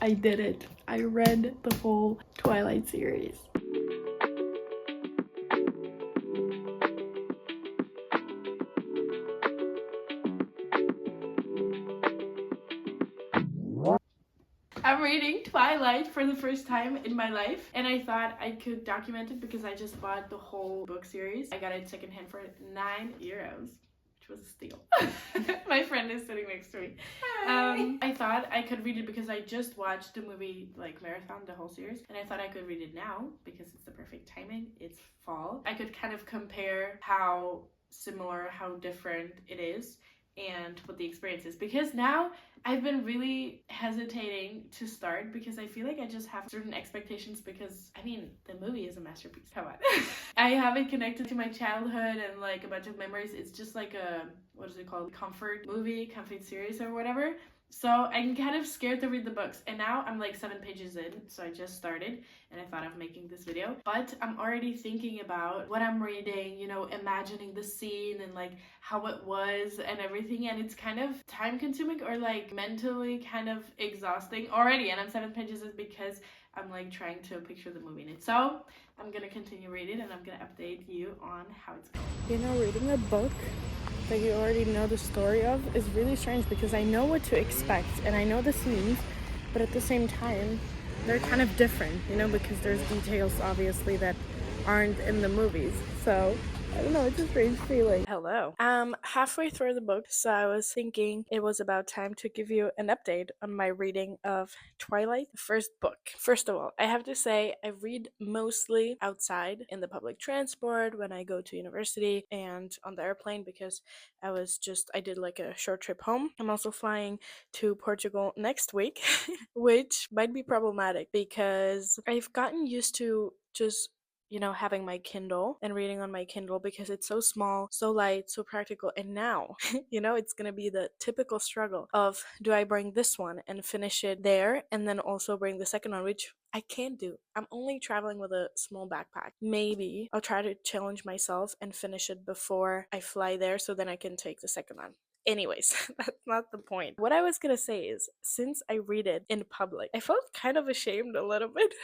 I did it. I read the whole Twilight series. I'm reading Twilight for the first time in my life, and I thought I could document it because I just bought the whole book series. I got it secondhand for €9, which was a steal. My friend is sitting next to me. I thought I could read it because I just watched the movie, like, marathon, the whole series, and I thought I could read it now because it's the perfect timing. It's fall. I could kind of compare how similar, how different it is, and what the experience is, because now I've been really hesitating to start because I feel like I just have certain expectations because, I mean, the movie is a masterpiece. Come on. I have it connected to my childhood and like a bunch of memories. It's just like a, what is it called? Comfort movie, comfort series or whatever. So I'm kind of scared to read the books, and now I'm like 7 pages in, so I just started and I thought of making this video, but I'm already thinking about what I'm reading, you know, imagining the scene and like how it was and everything, and it's kind of time consuming or like mentally kind of exhausting already, and I'm 7 pages in because I'm like trying to picture the movie in it. So I'm gonna continue reading and I'm gonna update you on how it's going. You know, reading a book that you already know the story of is really strange because I know what to expect and I know the scenes, but at the same time they're kind of different, you know, because there's details obviously that aren't in the movies. So I don't know, it's a strange feeling. Hello. Halfway through the book, so I was thinking it was about time to give you an update on my reading of Twilight, the first book. First of all, I have to say I read mostly outside in the public transport when I go to university and on the airplane because I did like a short trip home. I'm also flying to Portugal next week, which might be problematic because I've gotten used to just, you know, having my Kindle and reading on my Kindle because it's so small, so light, so practical. And now, you know, it's gonna be the typical struggle of, do I bring this one and finish it there and then also bring the second one, which I can't do. I'm only traveling with a small backpack. Maybe I'll try to challenge myself and finish it before I fly there so then I can take the second one. Anyways, that's not the point. What I was gonna say is, since I read it in public, I felt kind of ashamed a little bit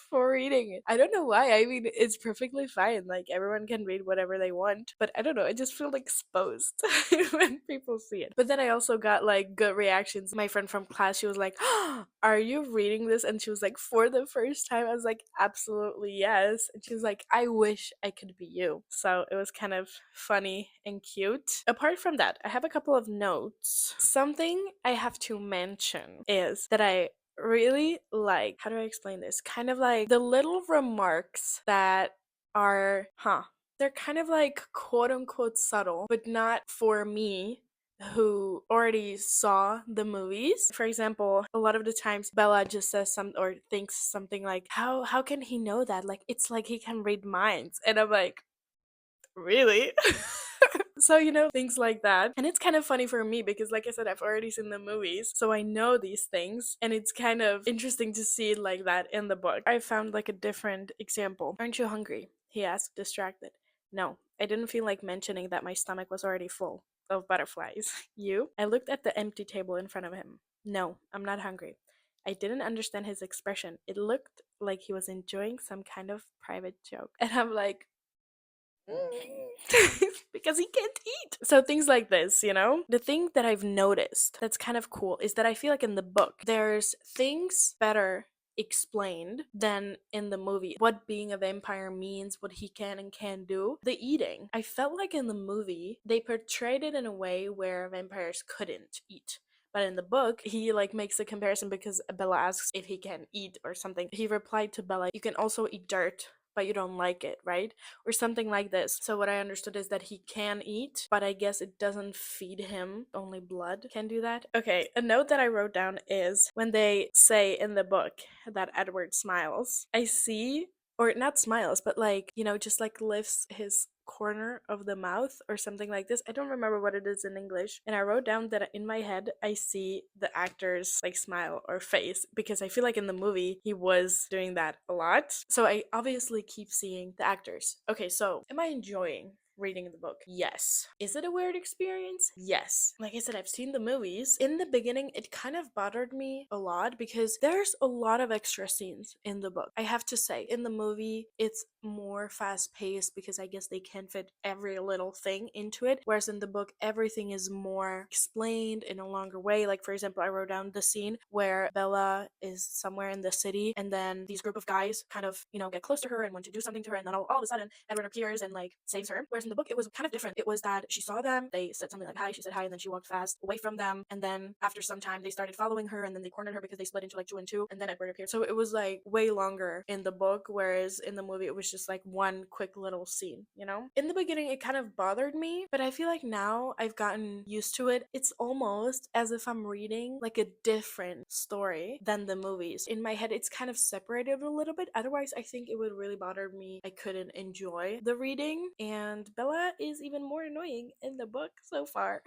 for reading it. I don't know why. I mean, it's perfectly fine. Like, everyone can read whatever they want. But I don't know. I just feel exposed when people see it. But then I also got like good reactions. My friend from class, she was like, "Oh, are you reading this?" And she was like, "For the first time." I was like, "Absolutely yes." And she was like, "I wish I could be you." So it was kind of funny and cute. Apart from that, I have a couple of notes. Something I have to mention is that I really like, how do I explain this? Kind of like the little remarks that are, they're kind of like quote unquote subtle, but not for me who already saw the movies. For example, a lot of the times Bella just says some or thinks something like, how can he know that? Like, it's like he can read minds. And I'm like, really? So, you know, things like that. And it's kind of funny for me because, like I said, I've already seen the movies, so I know these things, and it's kind of interesting to see it like that in the book. I found like a different example. "Aren't you hungry?" he asked, distracted. "No, I didn't feel like mentioning that my stomach was already full of butterflies." "You?" I looked at the empty table in front of him. "No, I'm not hungry." I didn't understand his expression. It looked like he was enjoying some kind of private joke. And I'm like, because he can't eat. So things like this, you know? The thing that I've noticed that's kind of cool is that I feel like in the book, there's things better explained than in the movie. What being a vampire means, what he can and can't do. The eating. I felt like in the movie, they portrayed it in a way where vampires couldn't eat. But in the book, he like makes a comparison because Bella asks if he can eat or something. He replied to Bella, "You can also eat dirt, but you don't like it, right?" Or something like this. So what I understood is that he can eat, but I guess it doesn't feed him. Only blood can do that. Okay, a note that I wrote down is when they say in the book that Edward smiles, I see, or not smiles, but like, you know, just like lifts his corner of the mouth or something like this. I don't remember what it is in English. And I wrote down that in my head, I see the actor's like smile or face because I feel like in the movie, he was doing that a lot. So I obviously keep seeing the actors. Okay, so am I enjoying reading the book? Yes. Is it a weird experience? Yes. Like I said, I've seen the movies. In the beginning, it kind of bothered me a lot because there's a lot of extra scenes in the book. I have to say, in the movie, it's more fast paced because I guess they can fit every little thing into it. Whereas in the book, everything is more explained in a longer way. Like, for example, I wrote down the scene where Bella is somewhere in the city and then these group of guys kind of, get close to her and want to do something to her. And then all of a sudden, Edward appears and like saves her. Whereas in the book, it was kind of different. It was that she saw them, they said something like hi, she said hi, and then she walked fast away from them. And then after some time, they started following her and then they cornered her because they split into like two and two. And then Edward appeared. So it was like way longer in the book, whereas in the movie, it was just like one quick little scene, In the beginning, it kind of bothered me, but I feel like now I've gotten used to it. It's almost as if I'm reading like a different story than the movies. In my head, it's kind of separated a little bit. Otherwise, I think it would really bother me. I couldn't enjoy the reading, and Bella is even more annoying in the book so far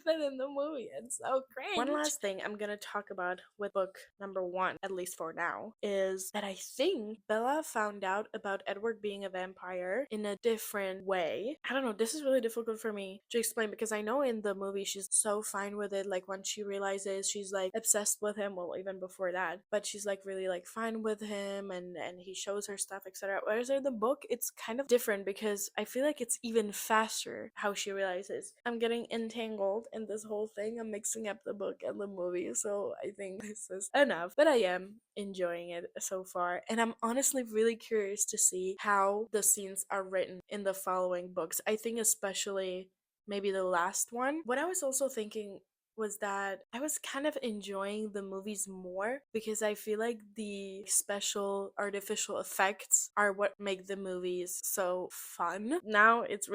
than in the movie. It's so cringe. One last thing I'm gonna talk about with book number 1, at least for now, is that I think Bella found out about Edward being a vampire in a different way. I don't know, this is really difficult for me to explain because I know in the movie she's so fine with it. Like, when she realizes she's like obsessed with him, well, even before that, but she's like really like fine with him, and he shows her stuff, etc. Whereas in the book, it's kind of different because I feel like it's even faster how she realizes. I'm getting entangled in this whole thing. I'm mixing up the book and the movie, so I think this is enough. But I am enjoying it so far, and I'm honestly really curious to see how the scenes are written in the following books. I think especially maybe the last one. What I was also thinking was that I was kind of enjoying the movies more because I feel like the special artificial effects are what make the movies so fun. Now it's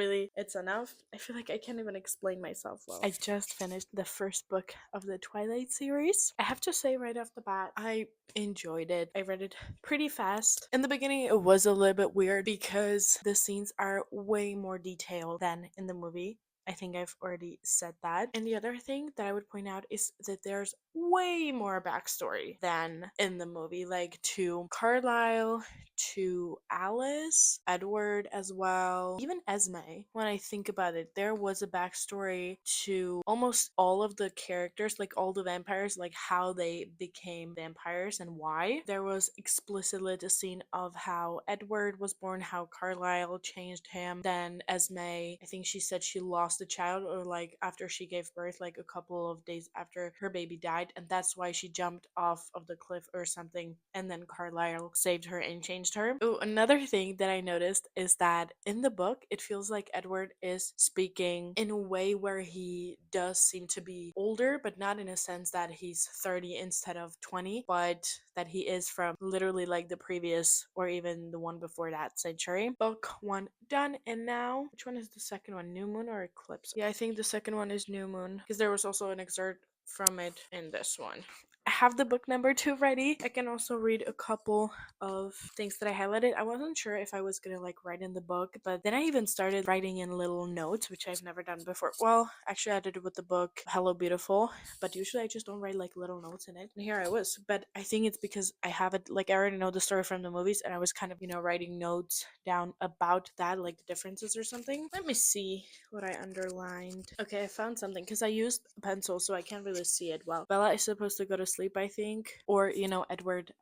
enough. I feel like I can't even explain myself well. I just finished the first book of the Twilight series. I have to say right off the bat, I enjoyed it. I read it pretty fast. In the beginning, it was a little bit weird because the scenes are way more detailed than in the movie. I think I've already said that. And the other thing that I would point out is that there's way more backstory than in the movie, like to Carlisle, to Alice, Edward as well, even Esme. When I think about it, there was a backstory to almost all of the characters, like all the vampires, like how they became vampires and why. There was explicitly the scene of how Edward was born, how Carlisle changed him. Then Esme, I think she said she lost a child, or like after she gave birth, like a couple of days after her baby died, and that's why she jumped off of the cliff or something, and then Carlisle saved her and changed her. Oh, another thing that I noticed is that in the book, it feels like Edward is speaking in a way where he does seem to be older, but not in a sense that he's 30 instead of 20, but that he is from literally like the previous or even the one before that century. Book 1 done, and now which one is the second one? New Moon or Eclipse? Yeah, I think the second one is New Moon because there was also an excerpt from it in this one. I have the book number 2 ready. I can also read a couple of things that I highlighted. I wasn't sure if I was gonna like write in the book, but then I even started writing in little notes, which I've never done before. Well, actually I did it with the book Hello Beautiful, but usually I just don't write like little notes in it. And here I was. But I think it's because I have it, like I already know the story from the movies, and I was kind of, writing notes down about that, like the differences or something. Let me see what I underlined. Okay, I found something because I used a pencil, so I can't really see it well. Bella is supposed to go to sleep, I think, or Edward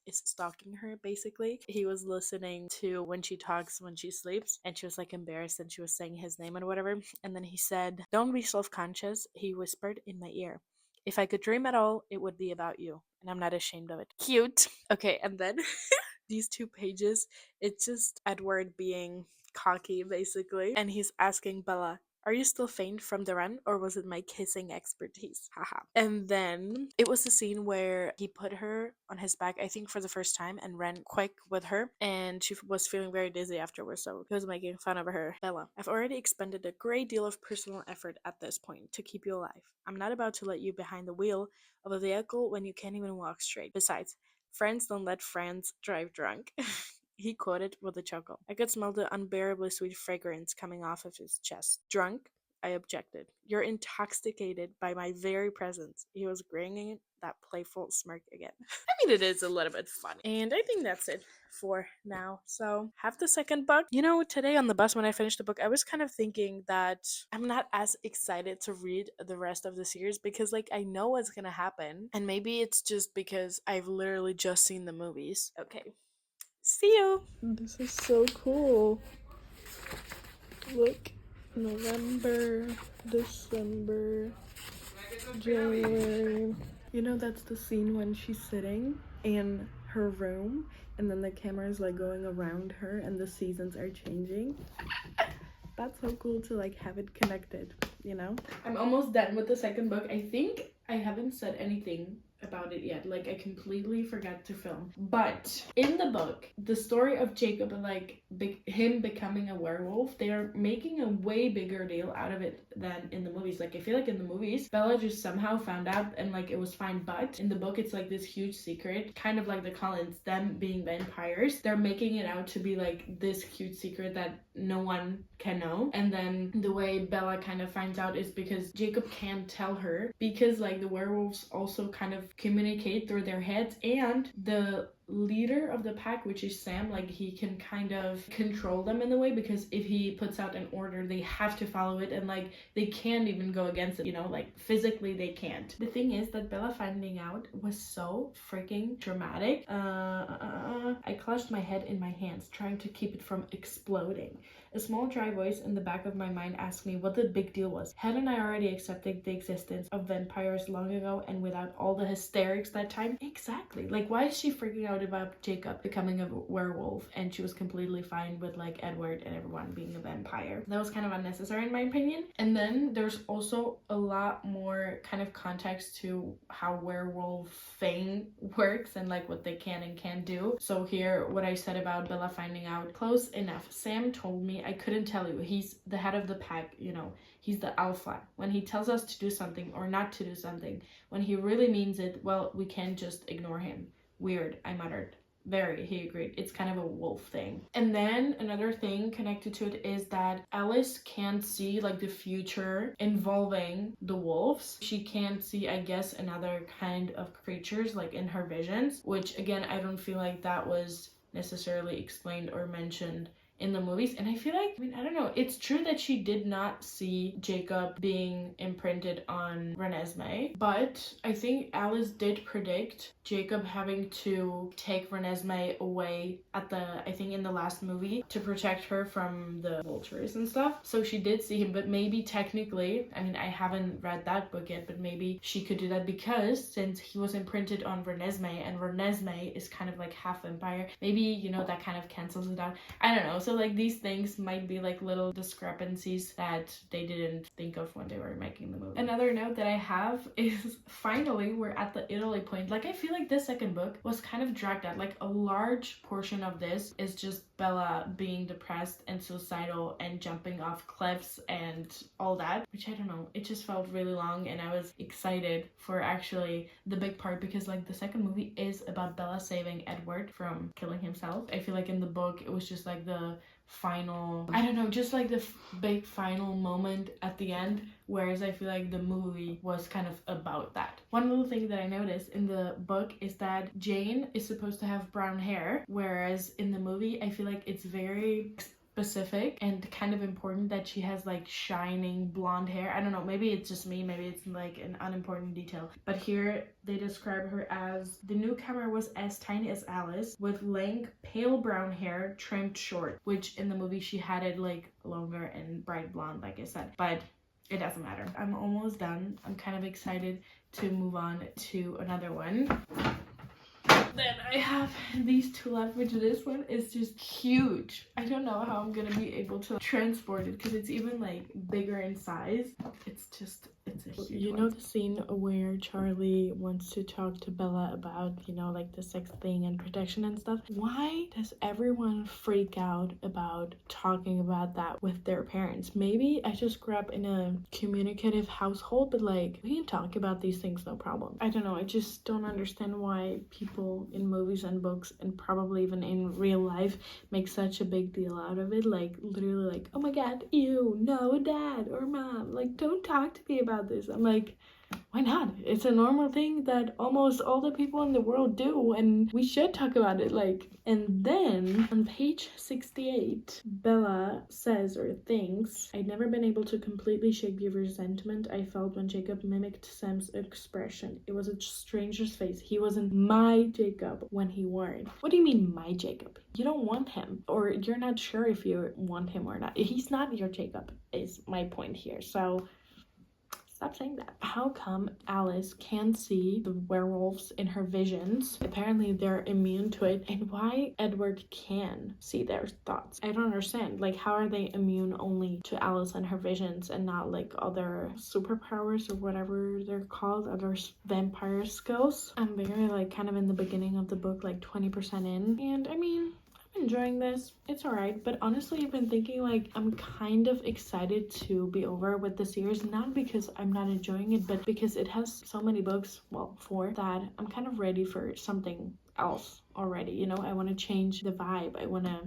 is stalking her basically. He was listening to when she talks when she sleeps, and she was like embarrassed, and she was saying his name and whatever, and then he said, "Don't be self-conscious," he whispered in my ear. "If I could dream at all, it would be about you, and I'm not ashamed of it." Cute. Okay, and then these 2 pages, it's just Edward being cocky basically, and he's asking Bella, "Are you still faint from the run, or was it my kissing expertise? Haha." And then it was the scene where he put her on his back, I think for the first time, and ran quick with her, and she was feeling very dizzy afterwards, so he was making fun of her. "Bella, I've already expended a great deal of personal effort at this point to keep you alive. I'm not about to let you behind the wheel of a vehicle when you can't even walk straight. Besides, friends don't let friends drive drunk." He quoted with a chuckle. I could smell the unbearably sweet fragrance coming off of his chest. Drunk? I objected. You're intoxicated by my very presence. He was grinning that playful smirk again. I mean, it is a little bit funny. And I think that's it for now. So, have the second book. You know, today on the bus when I finished the book, I was kind of thinking that I'm not as excited to read the rest of the series because, like, I know what's gonna happen. And maybe it's just because I've literally just seen the movies. Okay. See you! This is so cool. Look. November, December, January. You know, that's the scene when she's sitting in her room and then the camera is like going around her and the seasons are changing. That's so cool to like have it connected, you know? I'm almost done with the second book. I think I haven't said anything about it yet. Like, I completely forgot to film. But in the book, the story of Jacob and like him becoming a werewolf, they are making a way bigger deal out of it than in the movies. Like, I feel like in the movies, Bella just somehow found out and like it was fine. But in the book, it's like this huge secret, kind of like the Cullens, them being vampires. They're making it out to be like this huge secret that no one can know. And then the way Bella kind of finds out is because Jacob can't tell her, because like the werewolves also kind of communicate through their heads, and the leader of the pack, which is Sam, like he can kind of control them in a way, because if he puts out an order they have to follow it, and like they can't even go against it, you know, like physically they can't. The thing is that Bella finding out was so freaking dramatic. I clutched my head in my hands, trying to keep it from exploding. A small dry voice in the back of my mind asked me what the big deal was. Hadn't I already accepted the existence of vampires long ago and without all the hysterics that time? Exactly. Like, why is she freaking out about Jacob becoming a werewolf and she was completely fine with like Edward and everyone being a vampire? That was kind of unnecessary in my opinion. And then there's also a lot more kind of context to how werewolfing works and like what they can and can't do. So here, what I said about Bella finding out, close enough. Sam told me I couldn't tell you. He's the head of the pack, you know. He's the alpha. When he tells us to do something or not to do something, when he really means it, well, we can't just ignore him. Weird, I muttered. Very, he agreed. It's kind of a wolf thing. And then another thing connected to it is that Alice can't see like the future involving the wolves. She can't see, I guess, another kind of creatures like in her visions, which again, I don't feel like that was necessarily explained or mentioned in the movies. And I feel like, I mean, I don't know, it's true that she did not see Jacob being imprinted on Renesmee, but I think Alice did predict Jacob having to take Renesmee away at the, I think in the last movie, to protect her from the vultures and stuff. So she did see him, but maybe technically, I mean, I haven't read that book yet, but maybe she could do that because since he was imprinted on Renesmee and Renesmee is kind of like half vampire, maybe, you know, that kind of cancels it out. I don't know. So like these things might be like little discrepancies that they didn't think of when they were making the movie. Another note that I have is finally we're at the Italy point. Like I feel like this second book was kind of dragged out. Like a large portion of this is just Bella being depressed and suicidal and jumping off cliffs and all that, which I don't know, it just felt really long, and I was excited for actually the big part because like the second movie is about Bella saving Edward from killing himself. I feel like in the book it was just like the final, I don't know, just like the big final moment at the end, whereas I feel like the movie was kind of about that. One little thing that I noticed in the book is that Jane is supposed to have brown hair, whereas in the movie I feel like it's very specific and kind of important that she has like shining blonde hair. I don't know, maybe it's just me, maybe it's like an unimportant detail, but here they describe her as the newcomer was as tiny as Alice with lank pale brown hair trimmed short, which in the movie she had it like longer and bright blonde like I said, but it doesn't matter. I'm almost done. I'm kind of excited to move on to another one. Then I have these two left, which this one is just huge. I don't know how I'm gonna be able to transport it because it's even like bigger in size. It's a You know the scene where Charlie wants to talk to Bella about, you know, like the sex thing and protection and stuff? Why does everyone freak out about talking about that with their parents? Maybe I just grew up in a communicative household, but like, we can talk about these things, no problem. I don't know, I just don't understand why people in movies and books and probably even in real life make such a big deal out of it. Like, literally like, oh my god, you know, dad or mom, like, don't talk to me about this. I'm like, why not? It's a normal thing that almost all the people in the world do, and we should talk about it. Like, and then on page 68, Bella says or thinks, I'd never been able to completely shake the resentment I felt when Jacob mimicked Sam's expression. It was a stranger's face. He wasn't my Jacob when he weren't. What do you mean, my Jacob? You don't want him, or you're not sure if you want him or not. He's not your Jacob, is my point here. So stop saying that. How come Alice can see the werewolves in her visions? Apparently they're immune to it. And why Edward can see their thoughts? I don't understand. Like, how are they immune only to Alice and her visions and not like other superpowers or whatever they're called, other vampire skills? I'm very like kind of in the beginning of the book, like 20% in. And I mean, enjoying this. It's alright, but honestly I've been thinking like I'm kind of excited to be over with the series, not because I'm not enjoying it, but because it has so many books, well, 4, that I'm kind of ready for something else already. You know, I want to change the vibe. I want to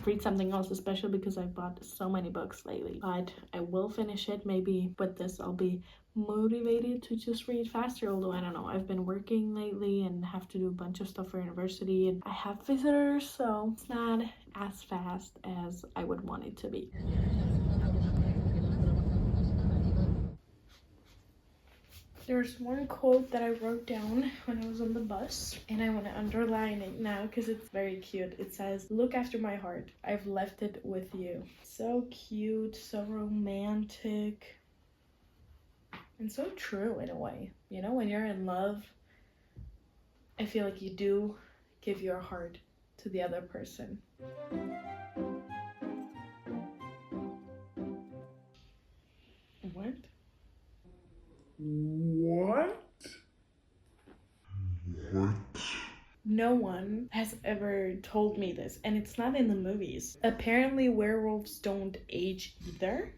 read something else, especially because I've bought so many books lately. But I will finish it. Maybe with this I'll be motivated to just read faster, although I don't know, I've been working lately and have to do a bunch of stuff for university and I have visitors, so it's not as fast as I would want it to be. There's one quote that I wrote down when I was on the bus, and I want to underline it now because it's very cute. It says, look after my heart, I've left it with you. So cute, so romantic, and so true in a way. You know, when you're in love, I feel like you do give your heart to the other person. What? What? No one has ever told me this, and it's not in the movies. Apparently werewolves don't age either.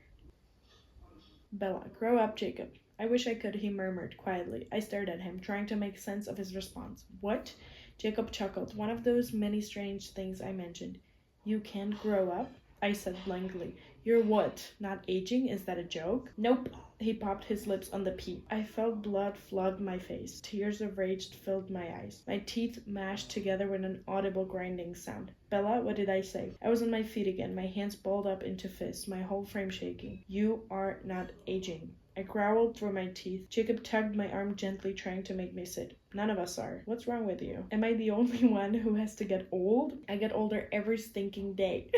Bella, grow up, Jacob. I wish I could, he murmured quietly. I stared at him, trying to make sense of his response. What? Jacob chuckled, one of those many strange things I mentioned. You can't grow up? I said blankly. You're what? Not aging? Is that a joke? Nope. He popped his lips on the peep. I felt blood flood my face. Tears of rage filled my eyes. My teeth mashed together with an audible grinding sound. Bella, what did I say? I was on my feet again, my hands balled up into fists, my whole frame shaking. You are not aging. I growled through my teeth. Jacob tugged my arm gently, trying to make me sit. None of us are. What's wrong with you? Am I the only one who has to get old? I get older every stinking day.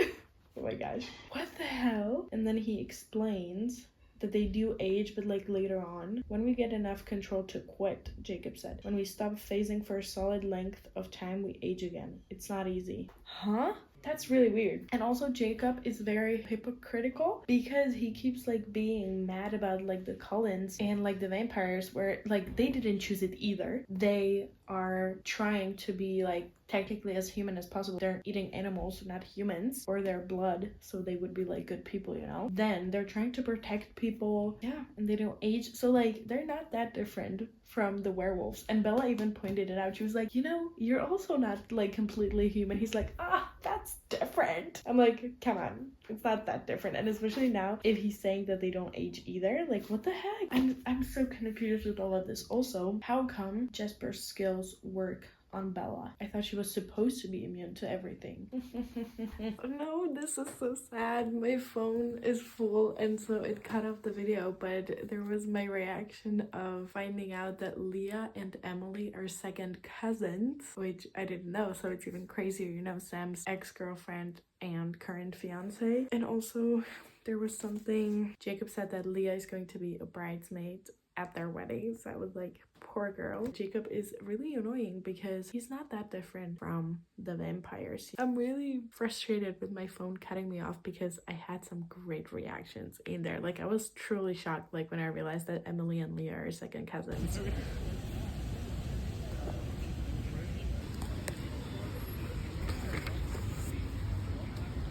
Oh my gosh. What the hell? And then he explains that they do age, but like later on. When we get enough control to quit, Jacob said. When we stop phasing for a solid length of time, we age again. It's not easy. Huh? That's really weird. And also Jacob is very hypocritical because he keeps like being mad about like the Cullens and like the vampires, where like they didn't choose it either. They are trying to be like technically as human as possible. They're eating animals, not humans, or their blood, so they would be like good people, you know. Then they're trying to protect people, yeah, and they don't age, so like they're not that different from the werewolves. And Bella even pointed it out. She was like, you know, you're also not like completely human. He's like, that's different. I'm like, come on, it's not that different. And especially now, if he's saying that they don't age either, like what the heck? I'm so confused with all of this. Also, how come Jesper's skills work on Bella? I thought she was supposed to be immune to everything. No, this is so sad. My phone is full and so it cut off the video, but there was my reaction of finding out that Leah and Emily are second cousins, which I didn't know, so it's even crazier, you know, Sam's ex-girlfriend and current fiance. And also there was something, Jacob said that Leah is going to be a bridesmaid at their wedding. So I was like, poor girl. Jacob is really annoying because he's not that different from the vampires. I'm really frustrated with my phone cutting me off because I had some great reactions in there. Like, I was truly shocked, like, when I realized that Emily and Leah are second cousins.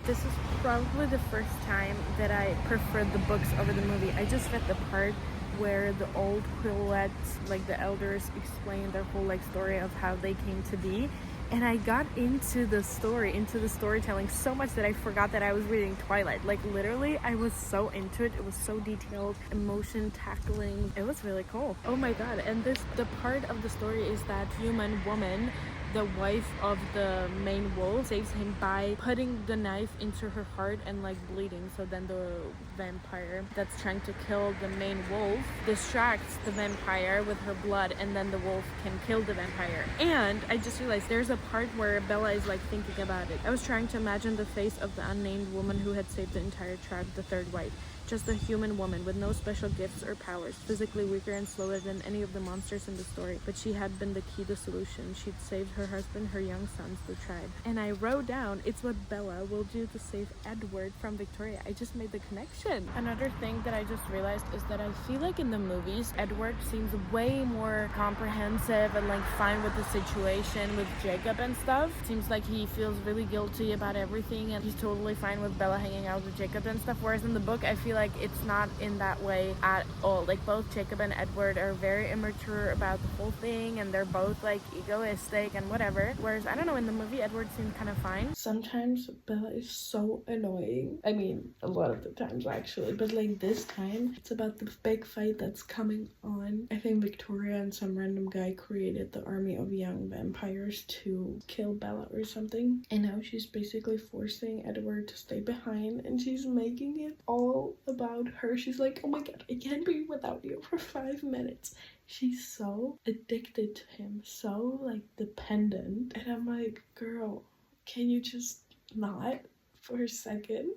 This is probably the first time that I preferred the books over the movie. I just read the part where the old quileutes, like the elders, explain their whole like story of how they came to be, and I got into the story, into the storytelling so much that I forgot that I was reading Twilight. Like, literally, I was so into it. It was so detailed, emotion tackling. It was really cool. Oh my god. And the part of the story is that human woman, the wife of the main wolf, saves him by putting the knife into her heart and like bleeding. So then the vampire that's trying to kill the main wolf distracts the vampire with her blood, and then the wolf can kill the vampire. And I just realized there's a part where Bella is like thinking about it. I was trying to imagine the face of the unnamed woman who had saved the entire tribe, the third wife. Just a human woman with no special gifts or powers, physically weaker and slower than any of the monsters in the story, but she had been the key to solution. She'd saved her husband, her young sons, the tribe. And I wrote down, it's what Bella will do to save Edward from Victoria. I just made the connection. Another thing that I just realized is that I feel like in the movies, Edward seems way more comprehensive and like fine with the situation with Jacob and stuff. Seems like he feels really guilty about everything, and he's totally fine with Bella hanging out with Jacob and stuff, whereas in the book I feel like it's not in that way at all. Like, both Jacob and Edward are very immature about the whole thing, and they're both like egoistic and whatever, whereas I don't know, in the movie Edward seemed kind of fine. Sometimes Bella is so annoying. I mean, a lot of the times actually, but like this time it's about the big fight that's coming on. I think Victoria and some random guy created the army of young vampires to kill Bella or something, and now she's basically forcing Edward to stay behind, and she's making it all about her. She's like, oh my god, I can't be without you for 5 minutes. She's so addicted to him, so like dependent, and I'm like, girl, can you just not for a second?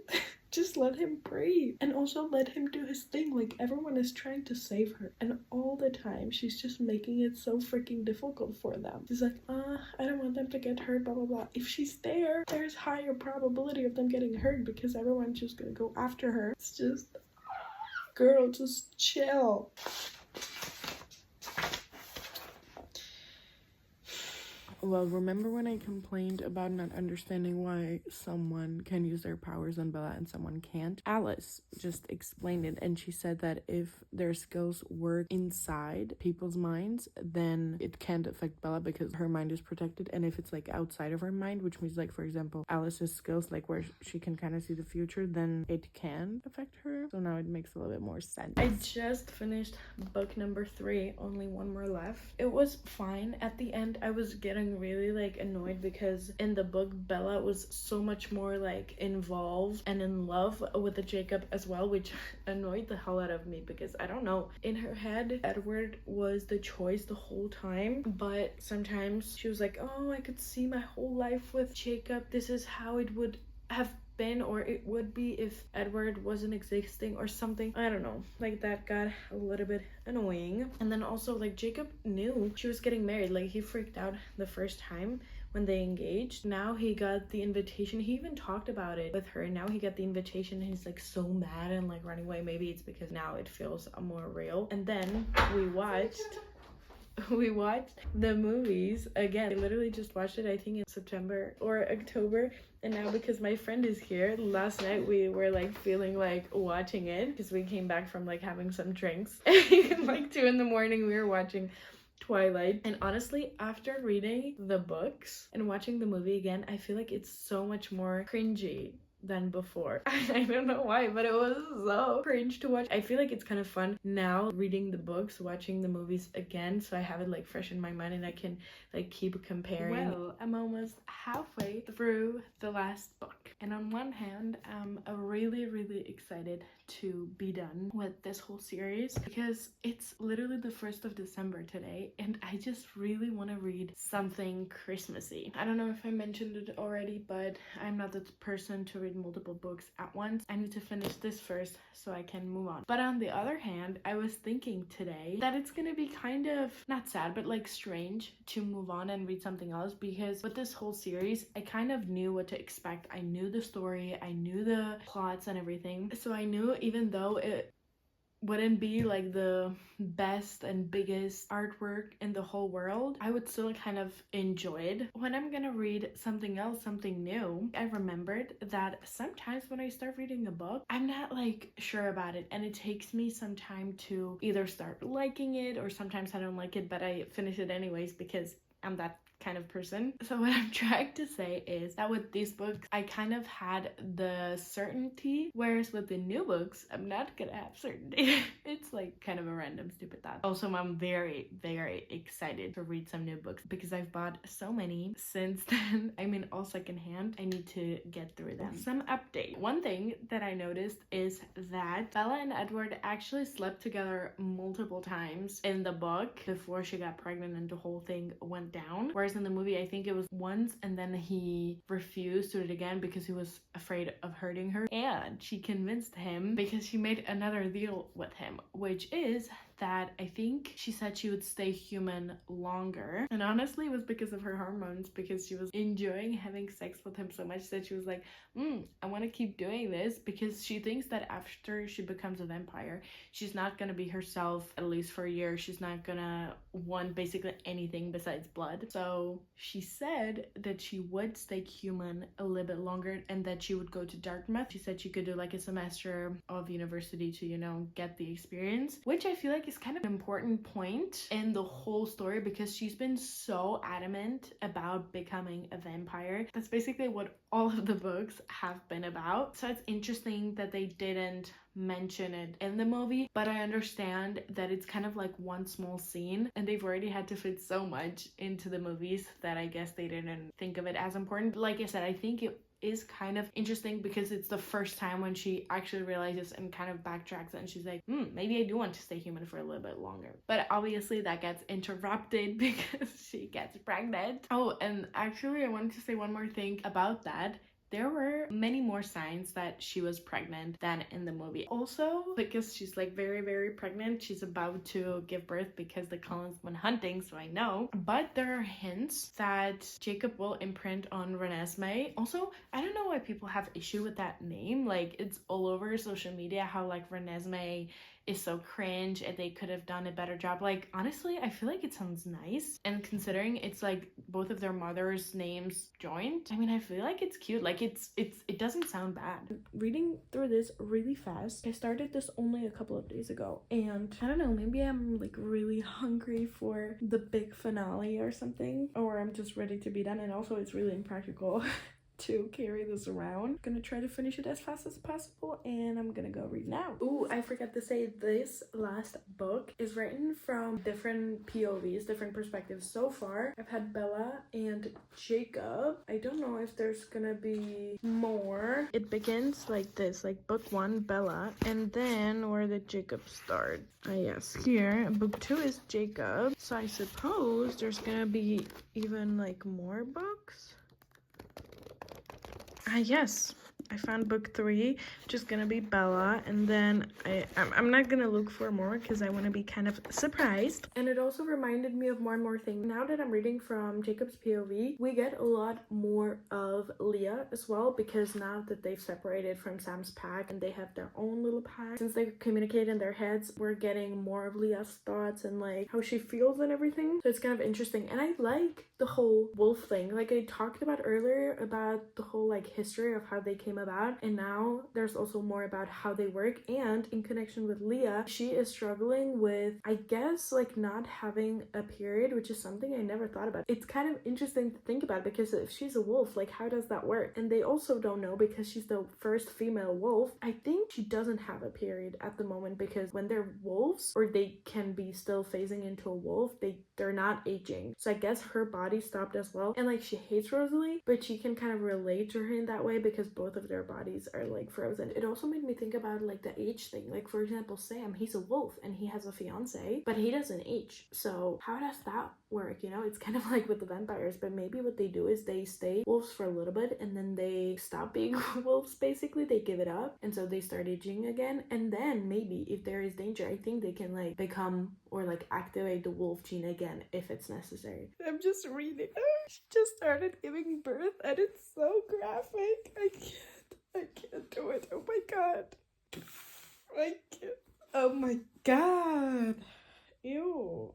Just let him breathe, and also let him do his thing. Like, everyone is trying to save her, and all the time she's just making it so freaking difficult for them. She's like, I don't want them to get hurt, blah blah blah. If she's there, there's higher probability of them getting hurt because everyone's just gonna go after her. It's just, girl, just chill. Well, remember when I complained about not understanding why someone can use their powers on Bella and someone can't? Alice just explained it, and she said that if their skills work inside people's minds, then it can't affect Bella because her mind is protected. And if it's like outside of her mind, which means like, for example, Alice's skills, like where she can kind of see the future, then it can affect her. So now it makes a little bit more sense. I just finished book number 3, only one more left. It was fine. At the end, I was getting really like annoyed because in the book Bella was so much more like involved and in love with the Jacob as well, which annoyed the hell out of me because I don't know, in her head Edward was the choice the whole time, but sometimes she was like, oh, I could see my whole life with Jacob, this is how it would have been, or it would be if Edward wasn't existing or something. I don't know, like that got a little bit annoying. And then also like Jacob knew she was getting married, like he freaked out the first time when they engaged. Now he got the invitation, he even talked about it with her, and now he got the invitation and he's like so mad and like running away. Maybe it's because now it feels more real. And then we watched the movies again. I literally just watched it, I think in September or October, and now because my friend is here, last night we were like feeling like watching it because we came back from like having some drinks and like 2 in the morning we were watching Twilight. And honestly, after reading the books and watching the movie again, I feel like it's so much more cringy than before. I don't know why, but it was so cringe to watch. I feel like it's kind of fun now reading the books, watching the movies again, so I have it like fresh in my mind and I can like keep comparing. Well, I'm almost halfway through the last book, and on one hand I'm really excited to be done with this whole series because it's literally the 1st of December today, and I just really want to read something Christmassy. I don't know if I mentioned it already, but I'm not the person to read read multiple books at once. I need to finish this first so I can move on. But on the other hand, I was thinking today that it's gonna be kind of not sad, but like strange to move on and read something else, because with this whole series I kind of knew what to expect. I knew the story, I knew the plots and everything, so I knew even though it wouldn't be like the best and biggest artwork in the whole world, I would still kind of enjoy it. When I'm gonna read something else, something new, I remembered that sometimes when I start reading a book, I'm not like sure about it, and it takes me some time to either start liking it, or sometimes I don't like it but I finish it anyways because I'm that kind of person. So what I'm trying to say is that with these books I kind of had the certainty, whereas with the new books I'm not gonna have certainty. It's like kind of a random stupid thought. Also, I'm very excited to read some new books because I've bought so many since then. I mean, all secondhand. I need to get through them. Some update. One thing that I noticed is that Bella and Edward actually slept together multiple times in the book before she got pregnant and the whole thing went down, whereas in the movie I think it was once and then he refused to do it again because he was afraid of hurting her, and she convinced him because she made another deal with him, which is that I think she said she would stay human longer, and honestly it was because of her hormones, because she was enjoying having sex with him so much that she was like, I want to keep doing this, because she thinks that after she becomes a vampire she's not gonna be herself, at least for a year. She's not gonna want basically anything besides blood. So she said that she would stay human a little bit longer and that she would go to Dartmouth. She said she could do like a semester of university to, you know, get the experience, which I feel like is kind of an important point in the whole story, because she's been so adamant about becoming a vampire. That's basically what all of the books have been about. So it's interesting that they didn't mention it in the movie, but I understand that it's kind of like one small scene and they've already had to fit so much into the movies that I guess they didn't think of it as important. Like I said, I think it is kind of interesting because it's the first time when she actually realizes and kind of backtracks and she's like, maybe I do want to stay human for a little bit longer. But obviously that gets interrupted because she gets pregnant. Oh, and actually I wanted to say one more thing about that. There were many more signs that she was pregnant than in the movie. Also, because she's like very pregnant, she's about to give birth because the Cullens went hunting, so I know. But there are hints that Jacob will imprint on Renesmee. Also, I don't know why people have issue with that name. Like, it's all over social media how like Renesmee is so cringe and they could have done a better job. Like, honestly, I feel like it sounds nice, and considering it's like both of their mothers' names joined, I mean, I feel like it's cute. Like, it doesn't sound bad. Reading through this really fast. I started this only a couple of days ago, and I don't know, maybe I'm like really hungry for the big finale or something, or I'm just ready to be done. And also it's really impractical to carry this around. I'm gonna try to finish it as fast as possible, and I'm gonna go read now. Ooh, I forgot to say, this last book is written from different POVs, different perspectives. So far I've had Bella and Jacob. I don't know if there's gonna be more. It begins like this, like book 1 Bella, and then where did Jacob start? Yes, here book 2 is Jacob, so I suppose there's gonna be even like more books. Yes, I found book 3, which is gonna be Bella, and then I'm not gonna look for more because I want to be kind of surprised. And it also reminded me of one more thing. Now that I'm reading from Jacob's POV, we get a lot more of Leah as well, because now that they've separated from Sam's pack and they have their own little pack, since they communicate in their heads, we're getting more of Leah's thoughts and like how she feels and everything. So it's kind of interesting, and I like the whole wolf thing. Like I talked about earlier about the whole like history of how they came about, and now there's also more about how they work. And in connection with Leah, she is struggling with, I guess, like not having a period, which is something I never thought about. It's kind of interesting to think about, because if she's a wolf, like how does that work? And they also don't know, because she's the first female wolf. I think she doesn't have a period at the moment, because when they're wolves, or they can be still phasing into a wolf, they're not aging. So I guess her body stopped as well. And like she hates Rosalie, but she can kind of relate to her in that way, because both of of their bodies are like frozen. It also made me think about like the age thing. Like for example, Sam, he's a wolf and he has a fiance, but he doesn't age. So how does that work? You know, it's kind of like with the vampires, but maybe what they do is they stay wolves for a little bit and then they stop being wolves. Basically they give it up, and so they start aging again, and then maybe if there is danger, I think they can like become or like activate the wolf gene again if it's necessary. I'm just reading. She just started giving birth and it's so graphic. I can't do it. Oh my god. I can't. Oh my god. Ew.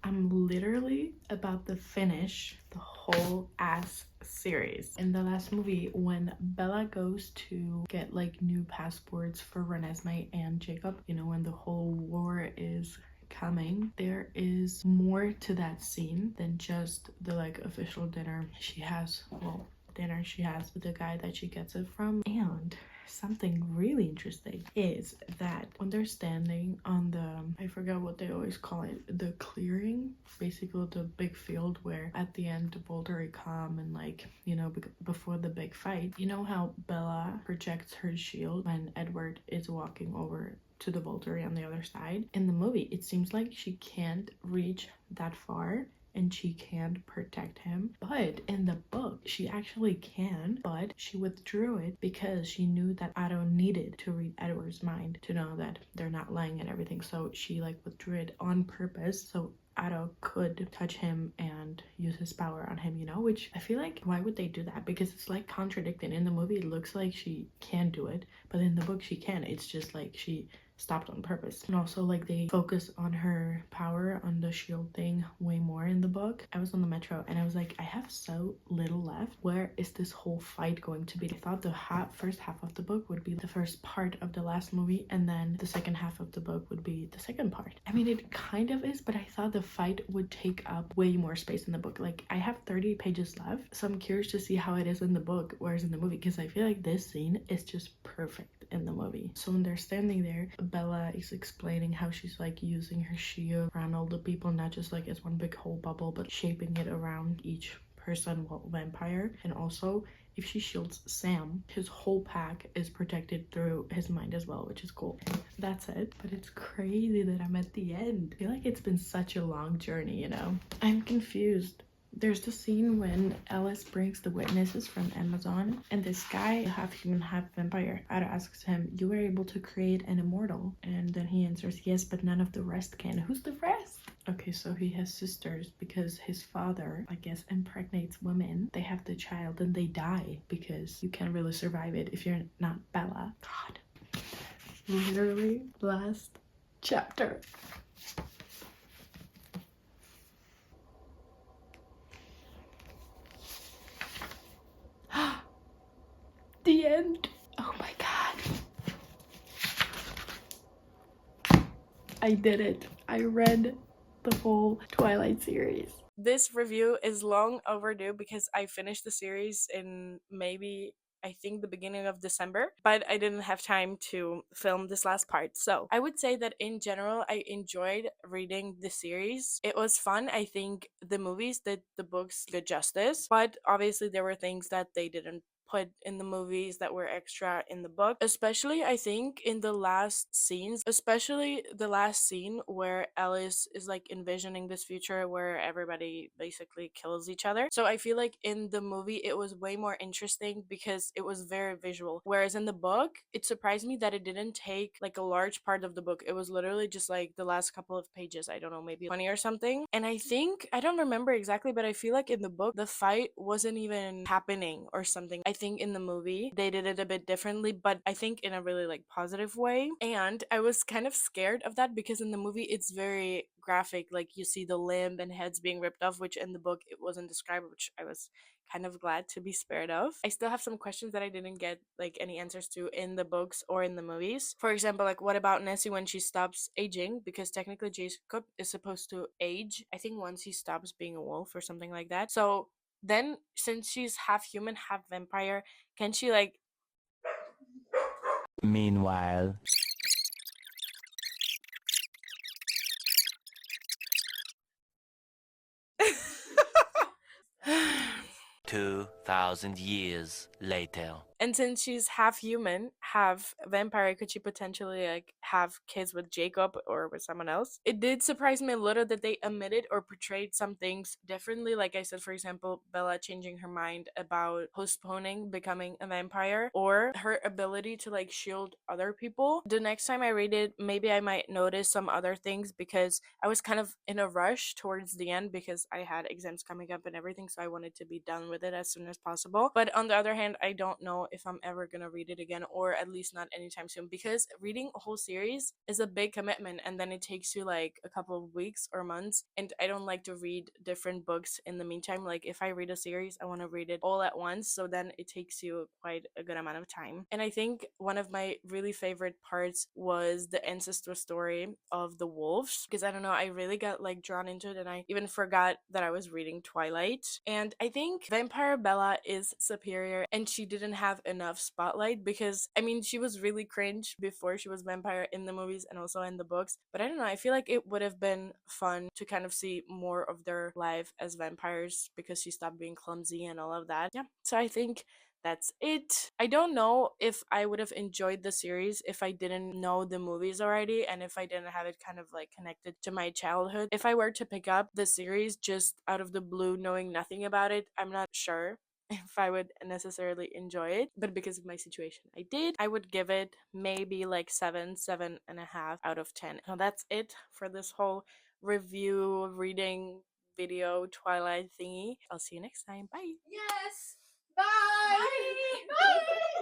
I'm literally about to finish the whole ass series. In the last movie, when Bella goes to get like new passports for Renesmee and Jacob, you know, when the whole war is coming, there is more to that scene than just the like official dinner she has, well, dinner she has with the guy that she gets it from. And something really interesting is that when they're standing on the, I forgot what they always call it, the clearing, basically the big field where at the end the Volturi come and like, you know, before the big fight, you know how Bella projects her shield when Edward is walking over to the Volturi on the other side? In the movie, it seems like she can't reach that far and she can't protect him, but in the book she actually can, but she withdrew it because she knew that Otto needed to read Edward's mind to know that they're not lying and everything. So she like withdrew it on purpose so Otto could touch him and use his power on him, you know, which I feel like, why would they do that? Because it's like contradicting. In the movie it looks like she can do it, but in the book she can. It's just like she stopped on purpose. And also like they focus on her power on the shield thing way more in the book. I was on the metro and I was like, I have so little left. Where is this whole fight going to be? I thought the first half of the book would be the first part of the last movie, and then the second half of the book would be the second part. I mean, it kind of is, but I thought the fight would take up way more space in the book. Like I have 30 pages left, so I'm curious to see how it is in the book, whereas in the movie, because I feel like this scene is just perfect in the movie. So when they're standing there, Bella is explaining how she's like using her shield around all the people, not just like as one big whole bubble, but shaping it around each person, well, vampire. And also if she shields Sam, his whole pack is protected through his mind as well, which is cool. That's it. But it's crazy that I'm at the end. I feel like it's been such a long journey, you know? I'm confused. There's the scene when Alice brings the witnesses from Amazon, and this guy, half human, half vampire, Ada asks him, you were able to create an immortal? And then he answers, yes, but none of the rest can. Who's the rest? Okay, so he has sisters because his father, I guess, impregnates women. They have the child and they die because you can't really survive it if you're not Bella. God. Literally, last chapter. The end. Oh my god. I did it. I read the whole Twilight series. This review is long overdue because I finished the series in maybe, I think, the beginning of December, but I didn't have time to film this last part. So I would say that in general, I enjoyed reading the series. It was fun. I think the movies did the books good justice, but obviously there were things that they didn't put in the movies that were extra in the book, especially I think in the last scenes, especially the last scene where Alice is like envisioning this future where everybody basically kills each other. So I feel like in the movie it was way more interesting because it was very visual, whereas in the book it surprised me that it didn't take like a large part of the book. It was literally just like the last couple of pages, I don't know, maybe 20 or something. And I think, I don't remember exactly, but I feel like in the book the fight wasn't even happening or something. I think in the movie they did it a bit differently, but I think in a really like positive way. And I was kind of scared of that because in the movie it's very graphic, like you see the limb and heads being ripped off, which in the book it wasn't described, which I was kind of glad to be spared of. I still have some questions that I didn't get like any answers to in the books or in the movies. For example, like what about Nessie when she stops aging? Because technically Jacob is supposed to age, I think, once he stops being a wolf or something like that. So then since she's half human, half vampire, can she like Meanwhile, 2,000 years later. And since she's half human, half vampire, could she potentially like have kids with Jacob or with someone else? It did surprise me a little that they omitted or portrayed some things differently. Like I said, for example, Bella changing her mind about postponing becoming a vampire, or her ability to like shield other people. The next time I read it, maybe I might notice some other things because I was kind of in a rush towards the end because I had exams coming up and everything, so I wanted to be done with it as soon as possible. But on the other hand, I don't know if I'm ever gonna read it again, or at least not anytime soon, because reading a whole series is a big commitment and then it takes you like a couple of weeks or months, and I don't like to read different books in the meantime. Like if I read a series, I want to read it all at once, so then it takes you quite a good amount of time. And I think one of my really favorite parts was the ancestor story of the wolves, because I don't know, I really got like drawn into it and I even forgot that I was reading Twilight. And I think Vampire Bella is superior and she didn't have enough spotlight, because I mean she was really cringe before she was vampire in the movies and also in the books, but I don't know, I feel like it would have been fun to kind of see more of their life as vampires because she stopped being clumsy and all of that. Yeah, so I think that's it. I don't know if I would have enjoyed the series if I didn't know the movies already and if I didn't have it kind of like connected to my childhood. If I were to pick up the series just out of the blue, knowing nothing about it, I'm not sure if I would necessarily enjoy it, but because of my situation, I did. I would give it maybe like 7.5 out of 10. So that's it for this whole review reading video Twilight thingy. I'll see you next time. Bye. Yes. Bye. Bye. Bye.